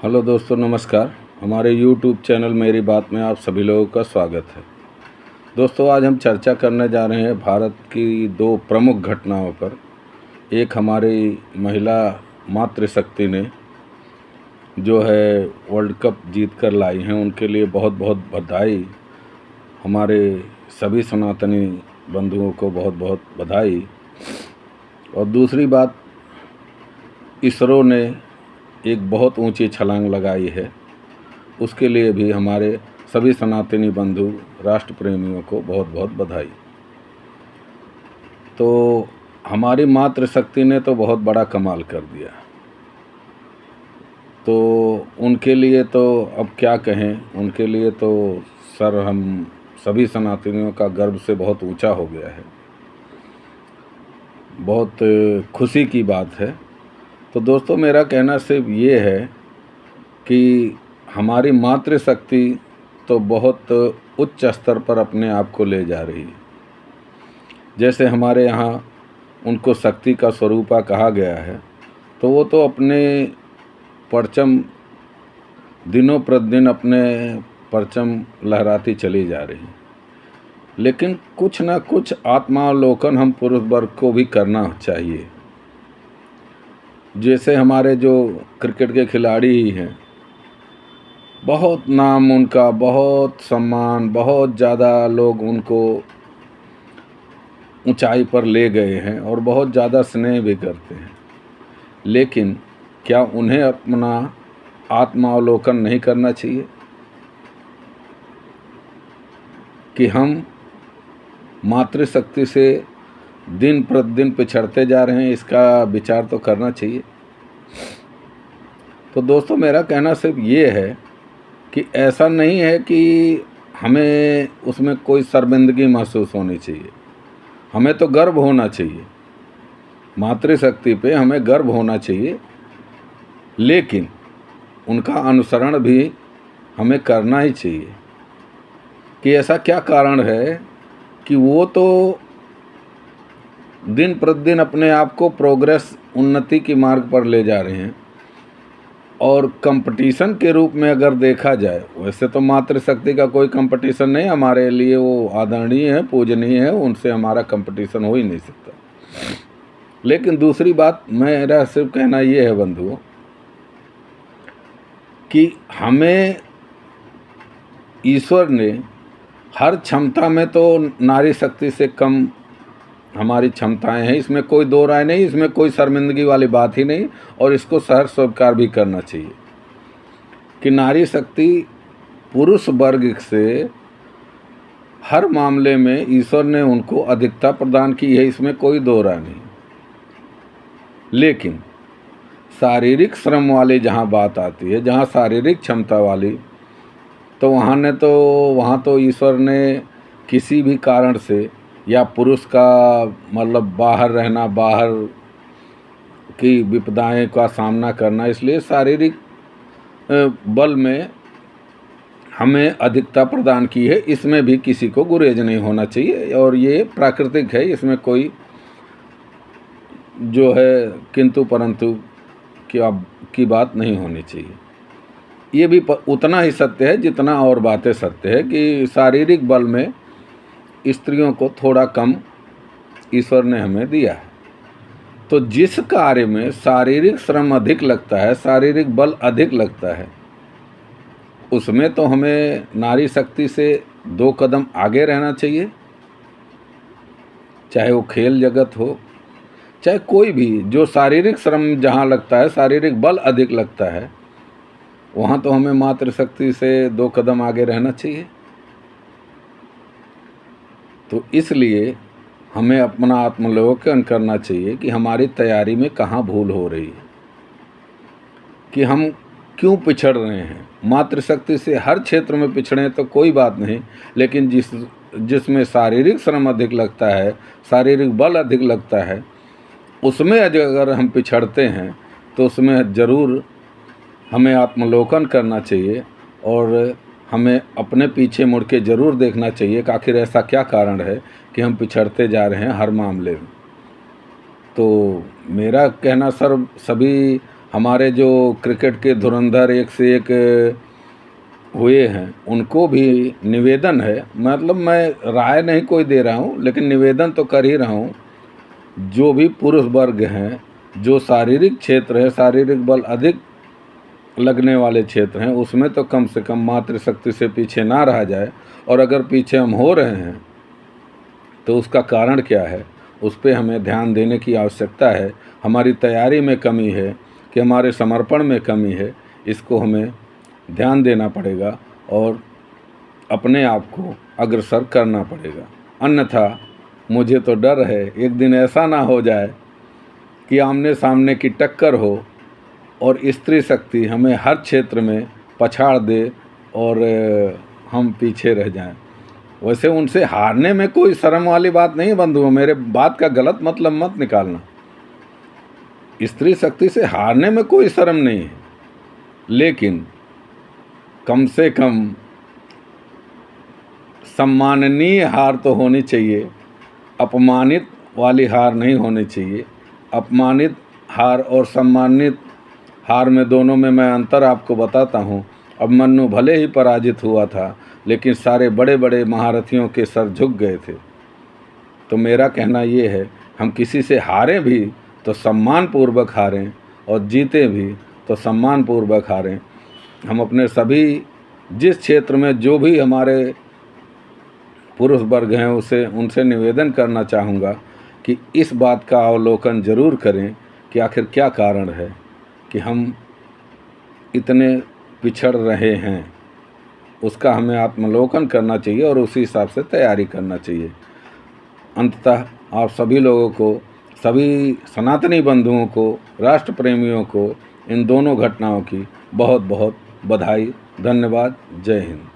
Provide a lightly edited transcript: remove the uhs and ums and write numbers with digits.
Hello दोस्तों, नमस्कार। हमारे YouTube चैनल मेरी बात में आप सभी लोगों का स्वागत है। दोस्तों, आज हम चर्चा करने जा रहे हैं भारत की दो प्रमुख घटनाओं पर। एक हमारी महिला मातृशक्ति ने जो है वर्ल्ड कप जीत कर लाई हैं, उनके लिए बहुत बहुत बधाई। हमारे सभी सनातनी बंधुओं को बहुत बहुत बधाई। और दूसरी बात, इसरो ने एक बहुत ऊंची छलांग लगाई है, उसके लिए भी हमारे सभी सनातनी बंधु राष्ट्र प्रेमियों को बहुत बहुत बधाई। तो हमारी मातृशक्ति ने तो बहुत बड़ा कमाल कर दिया, तो उनके लिए तो अब क्या कहें। उनके लिए तो सर हम सभी सनातनियों का गर्व से बहुत ऊंचा हो गया है। बहुत खुशी की बात है। तो दोस्तों, मेरा कहना सिर्फ ये है कि हमारी मातृशक्ति तो बहुत उच्च स्तर पर अपने आप को ले जा रही है। जैसे हमारे यहाँ उनको शक्ति का स्वरूपा कहा गया है, तो वो तो अपने परचम दिनों प्रतिदिन अपने परचम लहराती चली जा रही है। लेकिन कुछ ना कुछ आत्मावलोकन हम पुरुष वर्ग को भी करना चाहिए। जैसे हमारे जो क्रिकेट के खिलाड़ी ही हैं, बहुत नाम उनका, बहुत सम्मान, बहुत ज़्यादा लोग उनको ऊंचाई पर ले गए हैं और बहुत ज़्यादा स्नेह भी करते हैं। लेकिन क्या उन्हें अपना आत्मावलोकन नहीं करना चाहिए कि हम मातृशक्ति से दिन प्रतिदिन पिछड़ते जा रहे हैं? इसका विचार तो करना चाहिए। तो दोस्तों, मेरा कहना सिर्फ ये है कि ऐसा नहीं है कि हमें उसमें कोई शर्मिंदगी महसूस होनी चाहिए। हमें तो गर्व होना चाहिए, मातृशक्ति पे हमें गर्व होना चाहिए। लेकिन उनका अनुसरण भी हमें करना ही चाहिए कि ऐसा क्या कारण है कि वो तो दिन प्रतिदिन अपने आप को प्रोग्रेस, उन्नति के मार्ग पर ले जा रहे हैं। और कंपटीशन के रूप में अगर देखा जाए, वैसे तो मातृशक्ति का कोई कंपटीशन नहीं हमारे लिए, वो आदरणीय है, पूजनीय है, उनसे हमारा कंपटीशन हो ही नहीं सकता। लेकिन दूसरी बात, मेरा सिर्फ कहना ये है बंधुओं कि हमें ईश्वर ने हर क्षमता में तो नारी शक्ति से कम हमारी क्षमताएं हैं, इसमें कोई दो राय नहीं, इसमें कोई शर्मिंदगी वाली बात ही नहीं। और इसको सहर्ष स्वीकार भी करना चाहिए कि नारी शक्ति पुरुष वर्ग से हर मामले में ईश्वर ने उनको अधिकता प्रदान की है, इसमें कोई दो राय नहीं। लेकिन शारीरिक श्रम वाली जहाँ बात आती है, जहाँ शारीरिक क्षमता वाली, तो वहाँ तो ईश्वर ने किसी भी कारण से, या पुरुष का मतलब बाहर रहना, बाहर की विपदाएं का सामना करना, इसलिए शारीरिक बल में हमें अधिकता प्रदान की है। इसमें भी किसी को गुरेज नहीं होना चाहिए और ये प्राकृतिक है, इसमें कोई जो है किंतु परंतु की बात नहीं होनी चाहिए। ये भी उतना ही सत्य है जितना और बातें सत्य है कि शारीरिक बल में स्त्रियों को थोड़ा कम ईश्वर ने हमें दिया है। तो जिस कार्य में शारीरिक श्रम अधिक लगता है, शारीरिक बल अधिक लगता है, उसमें तो हमें नारी शक्ति से दो कदम आगे रहना चाहिए। चाहे वो खेल जगत हो, चाहे कोई भी, जो शारीरिक श्रम जहाँ लगता है, शारीरिक बल अधिक लगता है, वहाँ तो हमें मातृशक्ति से दो कदम आगे रहना चाहिए। तो इसलिए हमें अपना आत्मलोकन करना चाहिए कि हमारी तैयारी में कहाँ भूल हो रही है, कि हम क्यों पिछड़ रहे हैं। मातृशक्ति से हर क्षेत्र में पिछड़े तो कोई बात नहीं, लेकिन जिसमें शारीरिक श्रम अधिक लगता है, शारीरिक बल अधिक लगता है, उसमें अगर हम पिछड़ते हैं तो उसमें ज़रूर हमें आत्मलोकन करना चाहिए और हमें अपने पीछे मुड़ के ज़रूर देखना चाहिए कि आखिर ऐसा क्या कारण है कि हम पिछड़ते जा रहे हैं हर मामले में। तो मेरा कहना सभी हमारे जो क्रिकेट के धुरंधर एक से एक हुए हैं, उनको भी निवेदन है, मतलब मैं राय नहीं कोई दे रहा हूँ, लेकिन निवेदन तो कर ही रहा हूँ, जो भी पुरुष वर्ग हैं, जो शारीरिक क्षेत्र है, शारीरिक बल अधिक लगने वाले क्षेत्र हैं, उसमें तो कम से कम मातृशक्ति से पीछे ना रहा जाए। और अगर पीछे हम हो रहे हैं तो उसका कारण क्या है, उस पर हमें ध्यान देने की आवश्यकता है। हमारी तैयारी में कमी है कि हमारे समर्पण में कमी है, इसको हमें ध्यान देना पड़ेगा और अपने आप को अग्रसर करना पड़ेगा। अन्यथा मुझे तो डर है एक दिन ऐसा ना हो जाए कि आमने सामने की टक्कर हो और स्त्री शक्ति हमें हर क्षेत्र में पछाड़ दे और हम पीछे रह जाएं। वैसे उनसे हारने में कोई शर्म वाली बात नहीं बंधुओं, मेरे बात का गलत मतलब मत निकालना। स्त्री शक्ति से हारने में कोई शर्म नहीं है, लेकिन कम से कम सम्माननीय हार तो होनी चाहिए, अपमानित वाली हार नहीं होनी चाहिए। अपमानित हार और सम्मानित हार में दोनों में मैं अंतर आपको बताता हूँ। अभिमन्यु भले ही पराजित हुआ था, लेकिन सारे बड़े बड़े महारथियों के सर झुक गए थे। तो मेरा कहना ये है, हम किसी से हारें भी तो सम्मानपूर्वक हारें और जीते भी तो सम्मानपूर्वक हारें। हम अपने सभी जिस क्षेत्र में जो भी हमारे पुरुष वर्ग हैं उनसे निवेदन करना चाहूँगा कि इस बात का अवलोकन ज़रूर करें कि आखिर क्या कारण है कि हम इतने पिछड़ रहे हैं। उसका हमें आत्मलोकन करना चाहिए और उसी हिसाब से तैयारी करना चाहिए। अंततः आप सभी लोगों को, सभी सनातनी बंधुओं को, राष्ट्र प्रेमियों को इन दोनों घटनाओं की बहुत बहुत बधाई। धन्यवाद। जय हिंद।